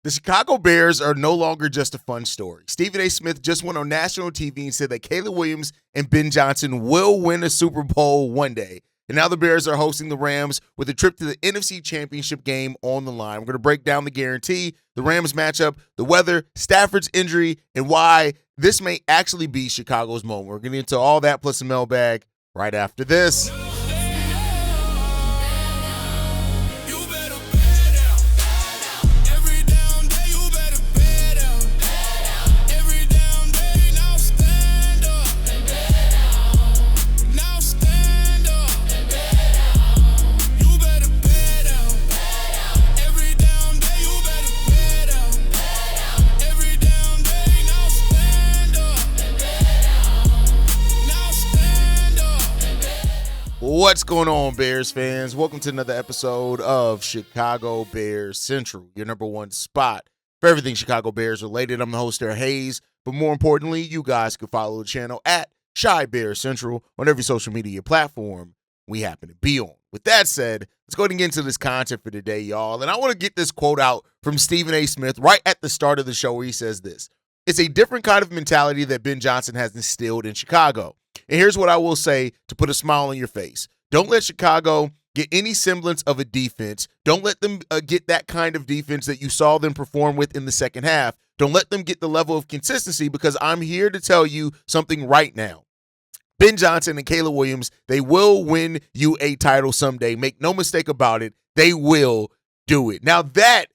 The Chicago Bears are no longer just a fun story. Stephen A. Smith just went on national TV and said that Caleb Williams and Ben Johnson will win a Super Bowl one day. And now the Bears are hosting the Rams with a trip to the NFC Championship game on the line. We're going to break down the guarantee, the Rams matchup, the weather, Stafford's injury, and why this may actually be Chicago's moment. We're going to get into all that plus a mailbag right after this. What's going on, Bears fans? Welcome to another episode of Chicago Bears Central, your number one spot for everything Chicago Bears related. I'm the host there, Haize, but more importantly, you guys can follow the channel at Chi Bears Central on every social media platform we happen to be on. With that said, let's go ahead and get into this content for today, y'all. And I want to get this quote out from Stephen A. Smith right at the start of the show where he says this. It's a different kind of mentality that Ben Johnson has instilled in Chicago. And here's what I will say to put a smile on your face. Don't let Chicago get any semblance of a defense. Don't let them get that kind of defense that you saw them perform with in the second half. Don't let them get the level of consistency, because I'm here to tell you something right now. Ben Johnson and Caleb Williams, they will win you a title someday. Make no mistake about it. They will do it. Now, that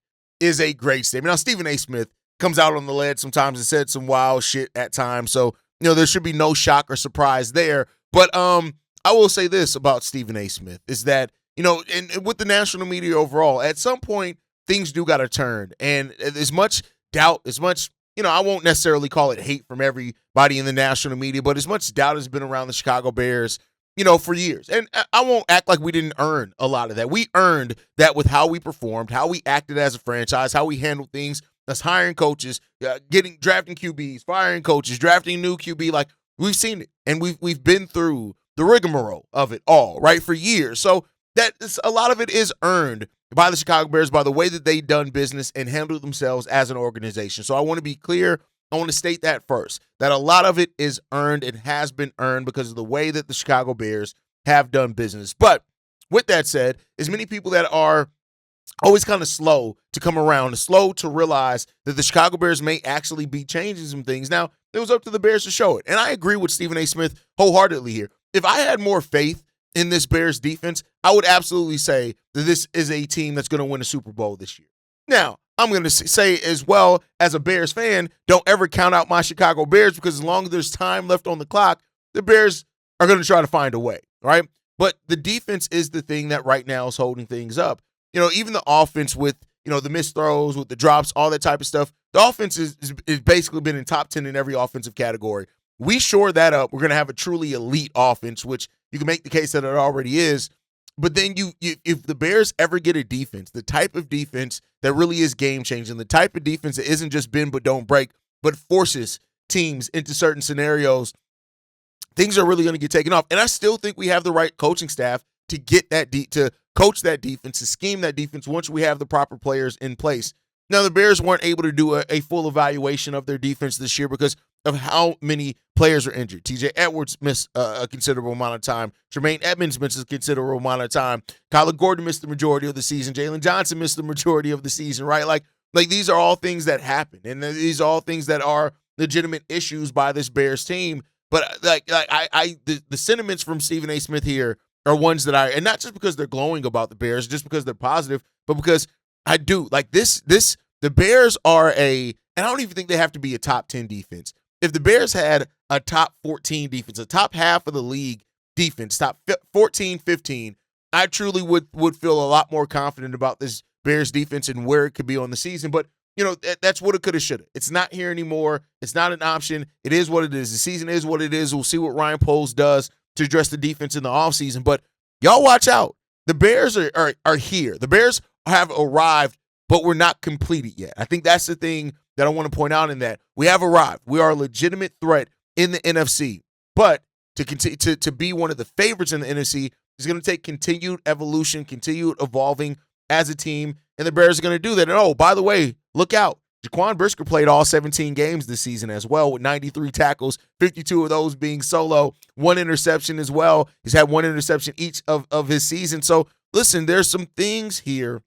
is a great statement. Now, Stephen A. Smith comes out on the ledge sometimes and said some wild shit at times. So, there should be no shock or surprise there. But I will say this about Stephen A. Smith is that, and with the national media overall, at some point, things do got to turn. And as much doubt, as much, I won't necessarily call it hate from everybody in the national media, but as much doubt has been around the Chicago Bears, for years. And I won't act like we didn't earn a lot of that. We earned that with how we performed, how we acted as a franchise, how we handled things. That's hiring coaches, drafting QBs, firing coaches, drafting new QB. Like, we've seen it, and we've been through the rigmarole of it all, right, for years. So a lot of it is earned by the Chicago Bears, by the way that they've done business and handled themselves as an organization. So I want to be clear. I want to state that first, that a lot of it is earned and has been earned because of the way that the Chicago Bears have done business. But with that said, as many people that are always kind of slow to come around, slow to realize that the Chicago Bears may actually be changing some things. Now, it was up to the Bears to show it. And I agree with Stephen A. Smith wholeheartedly here. If I had more faith in this Bears defense, I would absolutely say that this is a team that's going to win a Super Bowl this year. Now, I'm going to say as well, as a Bears fan, don't ever count out my Chicago Bears, because as long as there's time left on the clock, the Bears are going to try to find a way, right? But the defense is the thing that right now is holding things up. Even the offense with, the missed throws, with the drops, all that type of stuff, the offense is basically been in top 10 in every offensive category. We shore that up. We're going to have a truly elite offense, which you can make the case that it already is. But then if the Bears ever get a defense, the type of defense that really is game-changing, the type of defense that isn't just bend but don't break, but forces teams into certain scenarios, things are really going to get taken off. And I still think we have the right coaching staff to get that to coach that defense, to scheme that defense once we have the proper players in place. Now, the Bears weren't able to do a full evaluation of their defense this year because of how many players are injured. TJ Edwards missed a considerable amount of time. Tremaine Edmonds missed a considerable amount of time. Kyler Gordon missed the majority of the season. Jalen Johnson missed the majority of the season, right? Like these are all things that happen, and these are all things that are legitimate issues by this Bears team. But the sentiments from Stephen A. Smith here are ones that and not just because they're glowing about the Bears, just because they're positive, but because I do like this. The Bears are and I don't even think they have to be a top 10 defense. If the Bears had a top 14 defense, a top half of the league defense, top 14, 15, I truly would feel a lot more confident about this Bears defense and where it could be on the season. But, that's what it could have, should have. It's not here anymore. It's not an option. It is what it is. The season is what it is. We'll see what Ryan Poles does to address the defense in the offseason. But y'all watch out. The Bears are here. The Bears have arrived, but we're not completed yet. I think that's the thing that I want to point out, in that we have arrived. We are a legitimate threat in the NFC. But to continue to be one of the favorites in the NFC is going to take continued evolution, continued evolving as a team, and the Bears are going to do that. And oh, by the way, look out. Jaquan Brisker played all 17 games this season as well with 93 tackles, 52 of those being solo, 1 interception as well. He's had 1 interception each of his season. So listen, there's some things here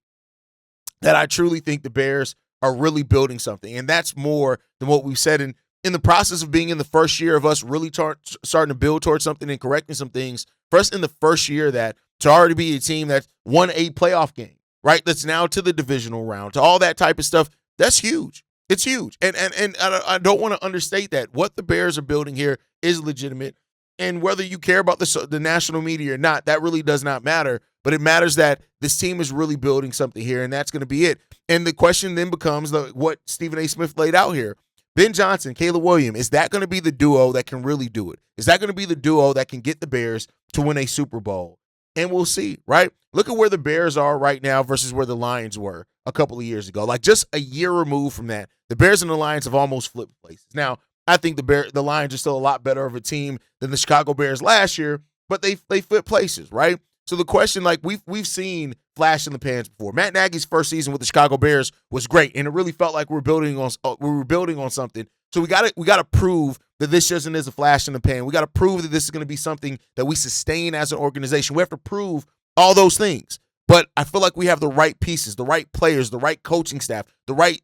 that I truly think the Bears are really building something. And that's more than what we've said. In the process of being in the first year of us really starting to build towards something and correcting some things, for us in the first year that to already be a team that's won a playoff game, right? That's now to the divisional round, to all that type of stuff. That's huge. It's huge. And I don't want to understate that. What the Bears are building here is legitimate. And whether you care about the national media or not, that really does not matter. But it matters that this team is really building something here, and that's going to be it. And the question then becomes what Stephen A. Smith laid out here. Ben Johnson, Caleb Williams, is that going to be the duo that can really do it? Is that going to be the duo that can get the Bears to win a Super Bowl? And we'll see, right? Look at where the Bears are right now versus where the Lions were a couple of years ago. Like just a year removed from that, the Bears and the Lions have almost flipped places. Now, I think the Lions are still a lot better of a team than the Chicago Bears last year, but they flipped places, right? So the question, like we've seen flash in the pans before. Matt Nagy's first season with the Chicago Bears was great, and it really felt like we were building on something. So we got to prove that this just isn't a flash in the pan. We got to prove that this is going to be something that we sustain as an organization. We have to prove all those things. But I feel like we have the right pieces, the right players, the right coaching staff,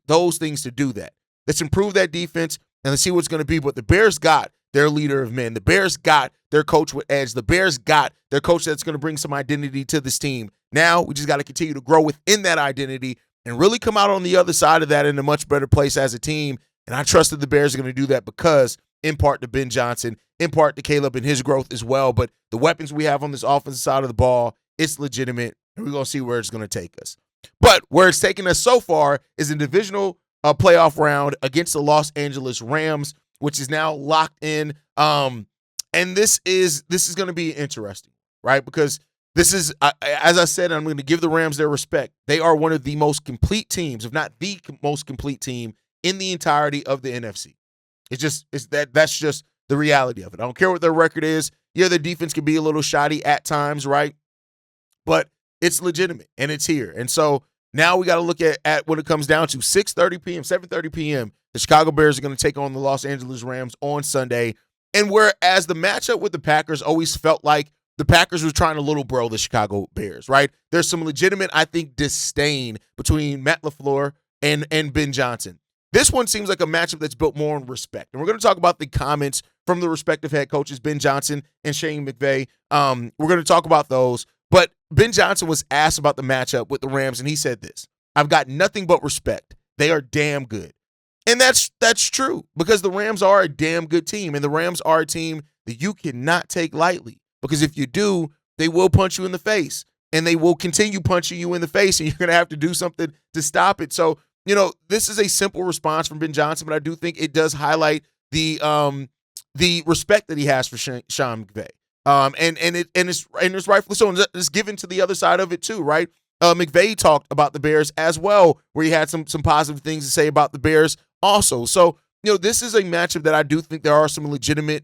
those things to do that. Let's improve that defense and let's see what's going to be. But the Bears got their leader of men. The Bears got their coach with edge. The Bears got their coach that's going to bring some identity to this team. Now we just got to continue to grow within that identity and really come out on the other side of that in a much better place as a team. And I trust that the Bears are going to do that because, in part to Ben Johnson, in part to Caleb and his growth as well. But the weapons we have on this offensive side of the ball, it's legitimate, and we're going to see where it's going to take us. But where it's taken us so far is in divisional playoff round against the Los Angeles Rams, which is now locked in. And this is going to be interesting, right? Because this is, as I said, I'm going to give the Rams their respect. They are one of the most complete teams, if not the most complete team in the entirety of the NFC. That's just the reality of it. I don't care what their record is. Yeah, their defense can be a little shoddy at times, right? But it's legitimate, and it's here. And so now we got to look at what it comes down to. 6:30 p.m., 7:30 p.m., the Chicago Bears are going to take on the Los Angeles Rams on Sunday. And whereas the matchup with the Packers always felt like the Packers were trying to little bro the Chicago Bears, right? There's some legitimate, I think, disdain between Matt LaFleur and Ben Johnson. This one seems like a matchup that's built more on respect. And we're going to talk about the comments from the respective head coaches, Ben Johnson and Shane McVay. We're going to talk about those. But Ben Johnson was asked about the matchup with the Rams, and he said this: "I've got nothing but respect. They are damn good." And that's true, because the Rams are a damn good team, and the Rams are a team that you cannot take lightly, because if you do, they will punch you in the face, and they will continue punching you in the face, and you're going to have to do something to stop it. So, this is a simple response from Ben Johnson, but I do think it does highlight the respect that he has for Sean McVay. And it's rightfully so, and it's given to the other side of it too, right? McVay talked about the Bears as well, where he had some positive things to say about the Bears also. So, this is a matchup that I do think there's some legitimate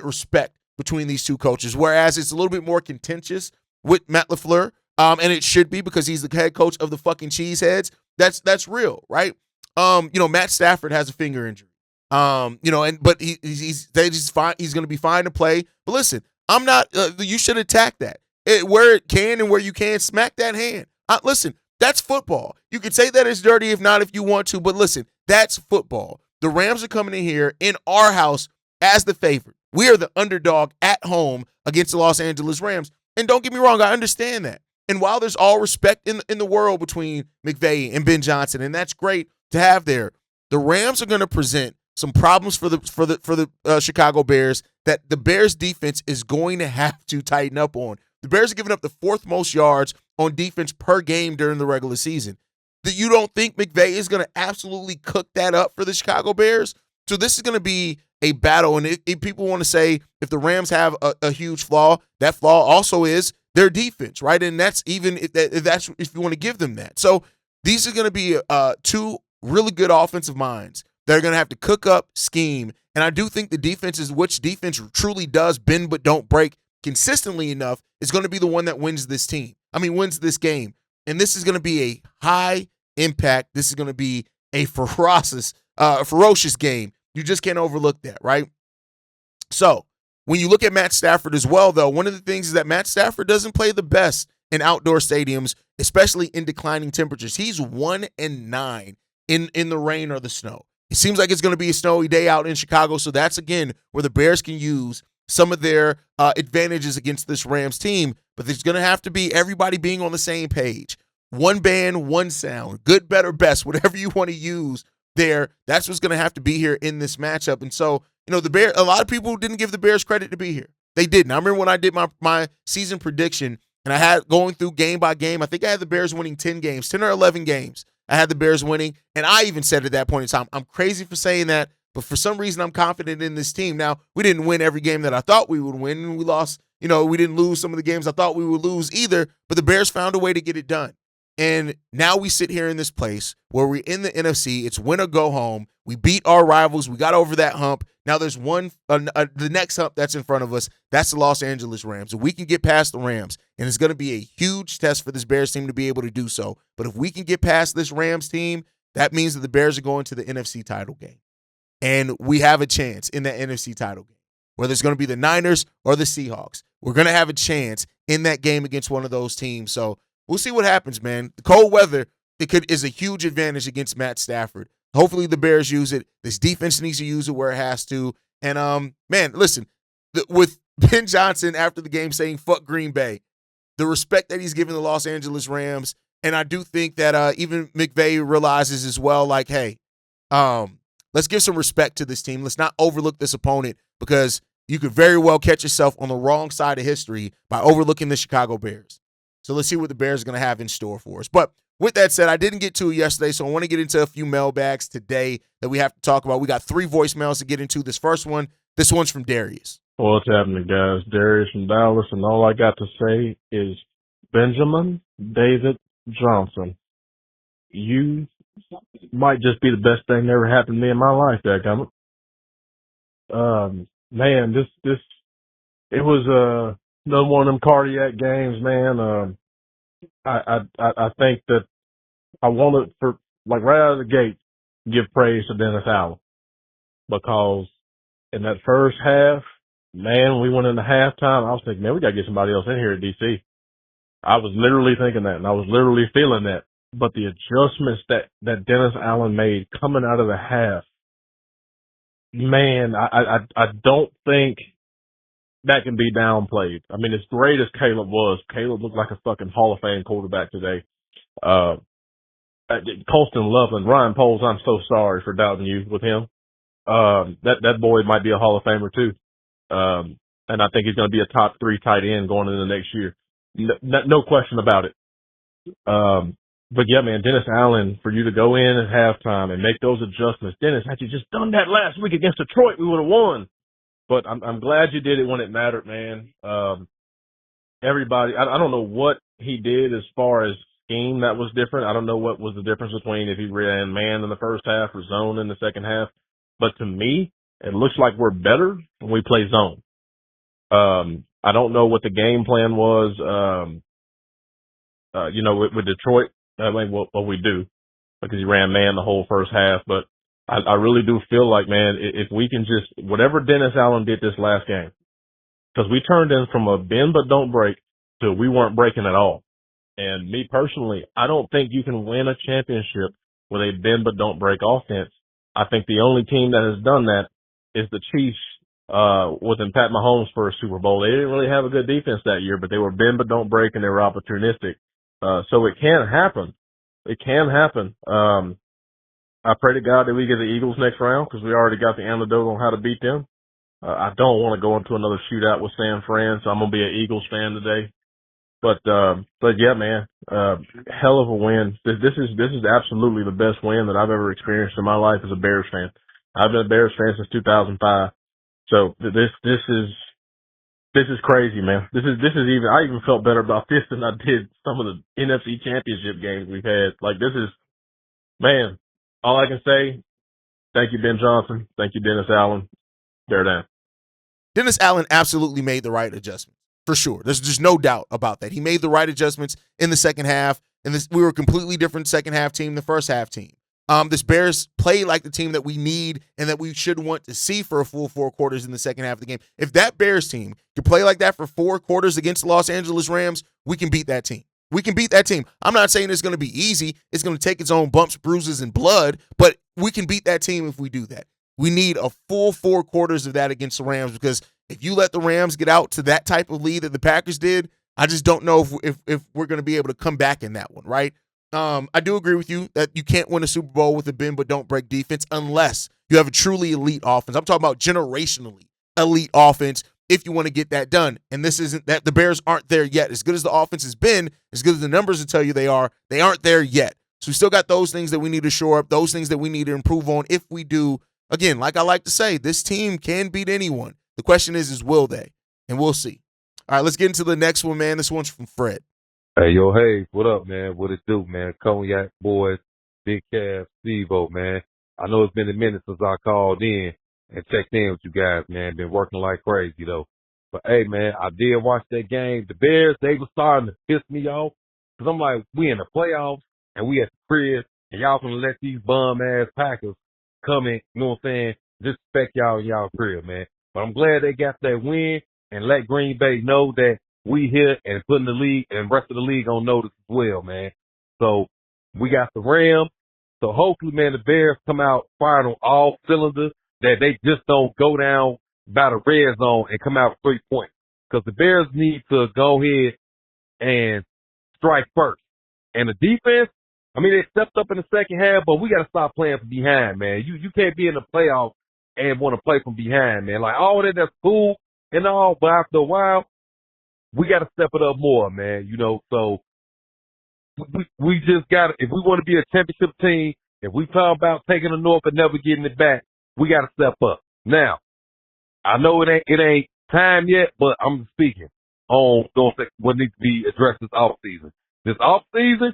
respect between these two coaches, whereas it's a little bit more contentious with Matt LaFleur, and it should be, because he's the head coach of the fucking Cheeseheads. That's real, right? Matt Stafford has a finger injury. But he's fine. He's going to be fine to play. But listen, I'm not. You should attack that where it can, and where you can, smack that hand. Listen, that's football. You could say that it's dirty if you want to. But listen, that's football. The Rams are coming in here in our house as the favorite. We are the underdog at home against the Los Angeles Rams. And don't get me wrong, I understand that. And while there's all respect in the world between McVay and Ben Johnson, and that's great to have there, the Rams are going to present some problems for the Chicago Bears that the Bears defense is going to have to tighten up on. The Bears are giving up the 4th most yards on defense per game during the regular season. That you don't think McVay is going to absolutely cook that up for the Chicago Bears? So this is going to be a battle. And if people want to say if the Rams have a huge flaw, that flaw also is their defense, right? And that's even if you want to give them that. So these are going to be two really good offensive minds that are going to have to cook up, scheme. And I do think the defense is which defense truly does bend but don't break consistently enough is going to be the one that wins this game. And this is going to be a high impact. This is going to be a ferocious game. You just can't overlook that, right? So when you look at Matt Stafford as well, though, one of the things is that Matt Stafford doesn't play the best in outdoor stadiums, especially in declining temperatures. He's 1-9 in the rain or the snow. It seems like it's going to be a snowy day out in Chicago, so that's, again, where the Bears can use some of their advantages against this Rams team, but there's going to have to be everybody being on the same page. One band, one sound, good, better, best, whatever you want to use there, that's what's going to have to be here in this matchup. And so, the Bears, a lot of people didn't give the Bears credit to be here. They didn't. I remember when I did my season prediction, and I had going through game by game, I think I had the Bears winning 10 or 11 games. I had the Bears winning, and I even said at that point in time, I'm crazy for saying that, but for some reason I'm confident in this team. Now, we didn't win every game that I thought we would win, and we lost, we didn't lose some of the games I thought we would lose either, but the Bears found a way to get it done. And now we sit here in this place where we're in the NFC. It's win or go home. We beat our rivals. We got over that hump. Now there's the next hump that's in front of us. That's the Los Angeles Rams. If we can get past the Rams, and it's going to be a huge test for this Bears team to be able to do so. But if we can get past this Rams team, that means that the Bears are going to the NFC title game. And we have a chance in that NFC title game, whether it's going to be the Niners or the Seahawks. We're going to have a chance in that game against one of those teams. So we'll see what happens, man. The cold weather is a huge advantage against Matt Stafford. Hopefully the Bears use it. This defense needs to use it where it has to. And, man, listen, with Ben Johnson after the game saying, fuck Green Bay, the respect that he's giving the Los Angeles Rams, and I do think that even McVay realizes as well, like, hey, let's give some respect to this team. Let's not overlook this opponent, because you could very well catch yourself on the wrong side of history by overlooking the Chicago Bears. So let's see what the Bears are going to have in store for us. But with that said, I didn't get to it yesterday, so I want to get into a few mailbags today that we have to talk about. We got 3 voicemails to get into. This one's from Darius. What's happening, guys? Darius from Dallas, and all I got to say is Benjamin David Johnson. You might just be the best thing that ever happened to me in my life, dadgummit. Man, it was another one of them cardiac games, man. I think that I wanted for, like, right out of the gate, give praise to Dennis Allen, because in that first half, man, we went into halftime. I was thinking, man, we got to get somebody else in here at DC. I was literally thinking that, and I was literally feeling that. But the adjustments that Dennis Allen made coming out of the half, man, I don't think that can be downplayed. I mean, as great as Caleb was, Caleb looked like a fucking Hall of Fame quarterback today. Colston Loveland, Ryan Poles, I'm so sorry for doubting you with him. That boy might be a Hall of Famer too. And I think he's going to be a top 3 tight end going into the next year. No question about it. But yeah, man, Dennis Allen, for you to go in at halftime and make those adjustments. Dennis, had you just done that last week against Detroit, we would have won. But I'm glad you did it when it mattered, man. Everybody, I don't know what he did as far as scheme that was different. I don't know what was the difference between if he ran man in the first half or zone in the second half. But to me, it looks like we're better when we play zone. I don't know what the game plan was, with Detroit. I mean, what we do, because he ran man the whole first half. But I really do feel like, man, if we can just, whatever Dennis Allen did this last game, because we turned in from a bend but don't break to we weren't breaking at all. And me personally, I don't think you can win a championship with a bend but don't break offense. I think the only team that has done that is the Chiefs, within Pat Mahomes' first Super Bowl. They didn't really have a good defense that year, but they were bend but don't break, and they were opportunistic. So it can happen. It can happen. I pray to God that we get the Eagles next round, because we already got the antidote on how to beat them. I don't want to go into another shootout with San Fran, so I'm going to be an Eagles fan today. But yeah, man, hell of a win. This is absolutely the best win that I've ever experienced in my life as a Bears fan. I've been a Bears fan since 2005. So this is crazy, man. This is even, I even felt better about this than I did some of the NFC Championship games we've had. Like, this is, man, all I can say, thank you, Ben Johnson. Thank you, Dennis Allen. Bear down. Dennis Allen absolutely made the right adjustment, for sure. There's no doubt about that. He made the right adjustments in the second half. and we were a completely different second half team than first half team. This Bears play like the team that we need and that we should want to see for a full 4 quarters in the second half of the game. If that Bears team can play like that for 4 quarters against the Los Angeles Rams, we can beat that team. We can beat that team. I'm not saying it's going to be easy. It's going to take its own bumps, bruises, and blood, but we can beat that team if we do that. We need a full 4 quarters of that against the Rams, because if you let the Rams get out to that type of lead that the Packers did, I just don't know if we're going to be able to come back in that one, right? I do agree with you that you can't win a Super Bowl with a bend but don't break defense unless you have a truly elite offense. I'm talking about generationally elite offense if you want to get that done. And this isn't that. The Bears aren't there yet. As good as the offense has been, as good as the numbers will tell you they aren't there yet. So we still got those things that we need to shore up, those things that we need to improve on. If we do, again, like I like to say, this team can beat anyone. The question is will they? And we'll see. All right, let's get into the next one, man. This one's from Fred. Hey, yo, Haize, what up, man? What it do, man? Cognac boys, Big Cavs, Steve-O, man. I know it's been a minute since I called in and checked in with you guys, man. Been working like crazy, though. But, hey, man, I did watch that game. The Bears, they were starting to piss me off, because I'm like, we in the playoffs, and we at the crib, and y'all gonna let these bum-ass Packers come in, you know what I'm saying, disrespect y'all in y'all crib, man. But I'm glad they got that win and let Green Bay know that we here and putting the league and rest of the league on notice as well, man. So we got the Rams. So hopefully, man, the Bears come out firing on all cylinders, that they just don't go down by the red zone and come out with 3 points. Because the Bears need to go ahead and strike first. And the defense, I mean, they stepped up in the second half, but we got to stop playing from behind, man. You can't be in the playoffs and want to play from behind, man. Like, all that's cool and all, but after a while, we got to step it up more, man, you know. So we just got to, if we want to be a championship team, if we talk about taking the North and never getting it back, we got to step up. Now, I know it ain't time yet, but I'm speaking on what needs to be addressed this offseason. This offseason,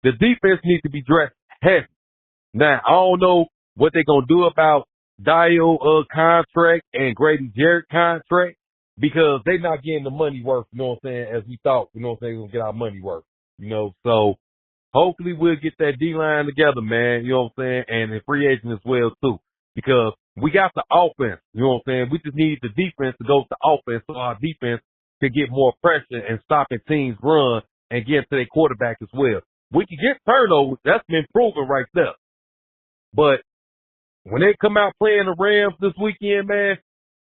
the defense needs to be dressed heavy. Now, I don't know what they're going to do about Dio contract and Grady Jarrett contract, because they're not getting the money worth, you know what I'm saying, as we thought, you know what I'm saying, we're going to get our money worth, you know. So hopefully we'll get that D-line together, man, you know what I'm saying, and the free agent as well, too, because we got the offense, you know what I'm saying. We just need the defense to go to the offense so our defense can get more pressure and stopping teams run and get to their quarterback as well. We can get turnovers. That's been proven right there. But when they come out playing the Rams this weekend, man,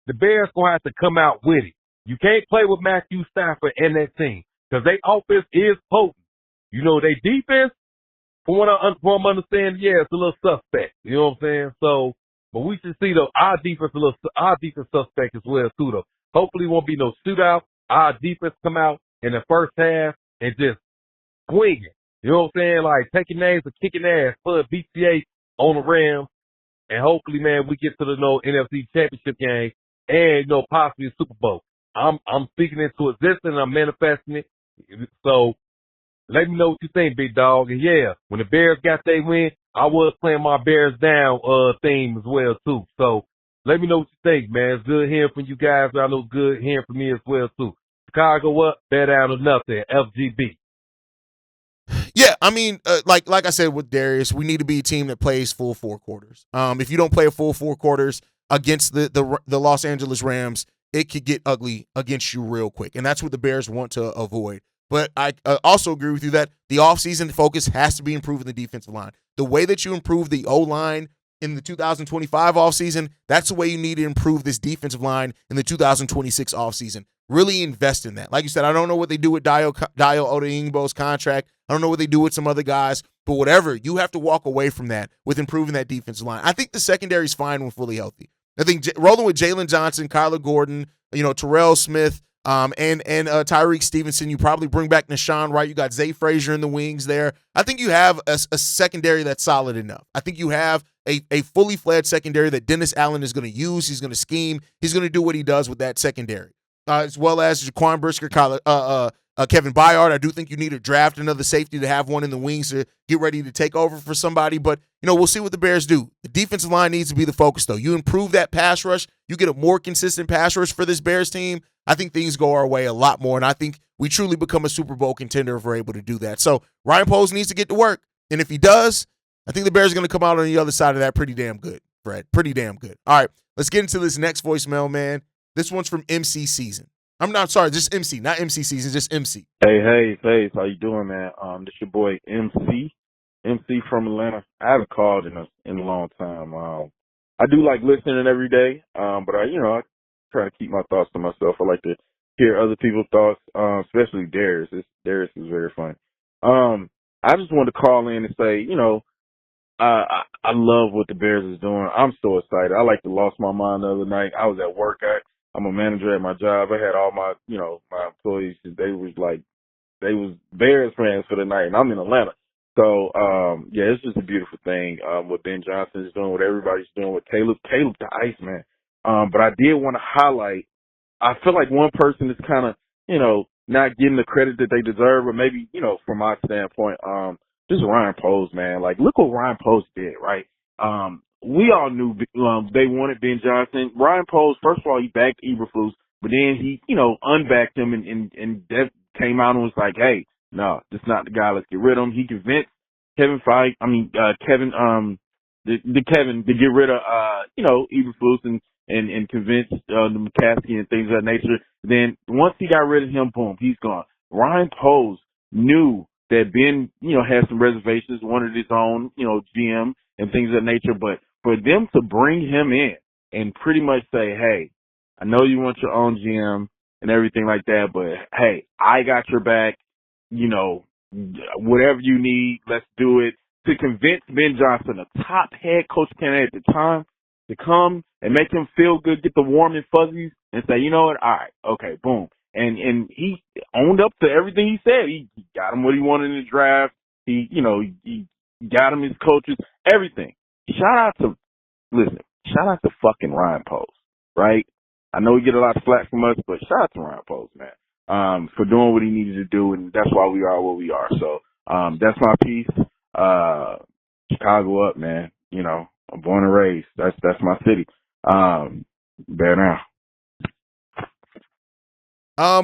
the Bears going to have to come out with it. You can't play with Matthew Stafford and that team, because their offense is potent. You know, their defense, from what I'm understanding, yeah, it's a little suspect. You know what I'm saying? So, but we should see, though, our defense suspect as well, too, though. Hopefully it won't be no shootout. Our defense come out in the first half and just swinging. You know what I'm saying? Like taking names and kicking ass, put BTA on the Rams, and hopefully, man, we get to the NFC Championship game and, possibly a Super Bowl. I'm speaking into existence. I'm manifesting it. So let me know what you think, big dog. And yeah, when the Bears got their win, I was playing my Bears down theme as well too. So let me know what you think, man. It's good hearing from you guys. I know it's good hearing from me as well too. Chicago up, bear down or nothing. FGB. Yeah, I mean, like I said with Darius, we need to be a team that plays full 4 quarters. If you don't play a full 4 quarters against the Los Angeles Rams, it could get ugly against you real quick, and that's what the Bears want to avoid. But I also agree with you that the offseason focus has to be improving the defensive line. The way that you improve the O-line in the 2025 offseason, that's the way you need to improve this defensive line in the 2026 offseason. Really invest in that. Like you said, I don't know what they do with Dio Odeingbo's contract. I don't know what they do with some other guys, but whatever, you have to walk away from that with improving that defensive line. I think the secondary is fine when fully healthy. I think rolling with Jalen Johnson, Kyler Gordon, Terrell Smith, and Tyreek Stevenson, you probably bring back Nashawn Wright. You got Zay Frazier in the wings there. I think you have a secondary that's solid enough. I think you have a fully fledged secondary that Dennis Allen is going to use. He's going to scheme. He's going to do what he does with that secondary. As well as Jaquan Brisker, Kevin Byard. I do think you need to draft another safety to have one in the wings to get ready to take over for somebody. But, we'll see what the Bears do. The defensive line needs to be the focus, though. You improve that pass rush. You get a more consistent pass rush for this Bears team. I think things go our way a lot more. And I think we truly become a Super Bowl contender if we're able to do that. So Ryan Poles needs to get to work. And if he does, I think the Bears are going to come out on the other side of that pretty damn good, Fred. Pretty damn good. All right, let's get into this next voicemail, man. This one's from MC Season. I'm not sorry, just MC, not MC Season, just MC. Hey, how you doing, man? This your boy MC from Atlanta. I haven't called in a long time. I do like listening every day, but I try to keep my thoughts to myself. I like to hear other people's thoughts, especially Darius. Darius is very funny. I just wanted to call in and say, I love what the Bears is doing. I'm so excited. I lost my mind the other night. I was at work. I'm a manager at my job. I had all my employees. They was Bears fans for the night, and I'm in Atlanta. So, it's just a beautiful thing, what Ben Johnson is doing, what everybody's doing with Caleb the Iceman. But I did want to highlight, I feel like one person is kind of, not getting the credit that they deserve, but maybe, from my standpoint, just Ryan Poles, man. Like, look what Ryan Poles did, right? We all knew they wanted Ben Johnson. Ryan Poles, first of all, he backed Eberflus, but then he, unbacked him and that came out and was like, hey, no, this is not the guy. Let's get rid of him. He convinced Kevin to get rid of, Eberflus and convince the McCaskey and things of that nature. Then once he got rid of him, boom, he's gone. Ryan Poles knew that Ben, had some reservations, wanted his own, GM and things of that nature. But for them to bring him in and pretty much say, hey, I know you want your own GM and everything like that, but hey, I got your back, whatever you need, let's do it. To convince Ben Johnson, a top head coach candidate at the time, to come and make him feel good, get the warm and fuzzies, and say, you know what, all right, okay, boom. And he owned up to everything he said. He got him what he wanted in the draft. He got him his coaches, everything. Shout out to fucking Ryan Poles, right? I know we get a lot of flack from us, but shout out to Ryan Poles, man, for doing what he needed to do, and that's why we are what we are. So that's my piece. Chicago up, man. I'm born and raised. That's my city. Bear now. I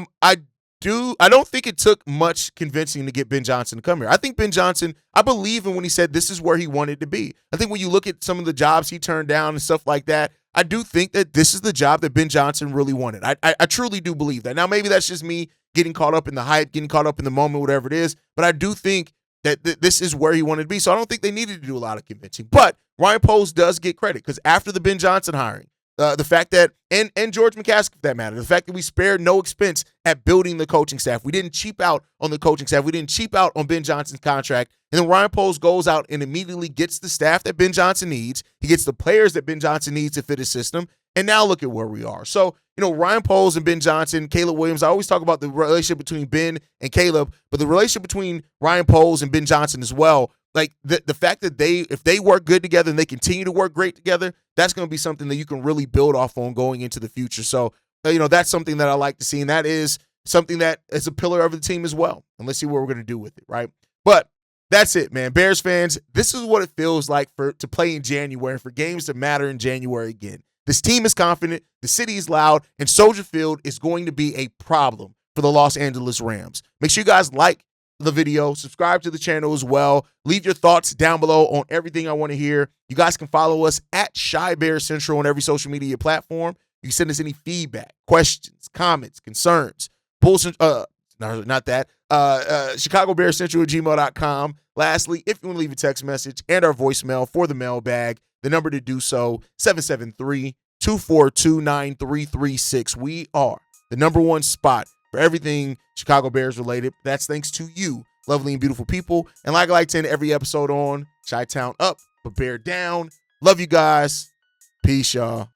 don't think it took much convincing to get Ben Johnson to come here. I think Ben Johnson, I believe in when he said this is where he wanted to be. I think when you look at some of the jobs he turned down and stuff like that, I do think that this is the job that Ben Johnson really wanted. I truly do believe that. Now, maybe that's just me getting caught up in the hype, getting caught up in the moment, whatever it is, but I do think that this is where he wanted to be. So I don't think they needed to do a lot of convincing. But Ryan Poles does get credit because after the Ben Johnson hiring, the fact that, and George McCaskey for that matter, the fact that we spared no expense at building the coaching staff. We didn't cheap out on the coaching staff. We didn't cheap out on Ben Johnson's contract. And then Ryan Poles goes out and immediately gets the staff that Ben Johnson needs. He gets the players that Ben Johnson needs to fit his system. And now look at where we are. So, Ryan Poles and Ben Johnson, Caleb Williams, I always talk about the relationship between Ben and Caleb, but the relationship between Ryan Poles and Ben Johnson as well, like the fact that if they work good together and they continue to work great together, that's going to be something that you can really build off on going into the future. So, that's something that I like to see, and that is something that is a pillar of the team as well. And let's see what we're going to do with it, right? But that's it, man. Bears fans, this is what it feels like to play in January, for games to matter in January again. This team is confident, the city is loud, and Soldier Field is going to be a problem for the Los Angeles Rams. Make sure you guys like the video, subscribe to the channel as well. Leave your thoughts down below on everything I want to hear. You guys can follow us at Shy Bear Central on every social media platform. You can send us any feedback, questions, comments, concerns. ChicagoBearCentral@gmail.com. Lastly, if you want to leave a text message and our voicemail for the mailbag, the number to do so, 773-242-9336. We are the number one spot for everything Chicago Bears related. That's thanks to you, lovely and beautiful people. And like I like to end every episode on, Chi-Town up, but Bear down. Love you guys. Peace, y'all.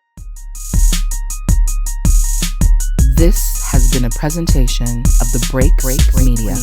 This has been a presentation of the Break Media.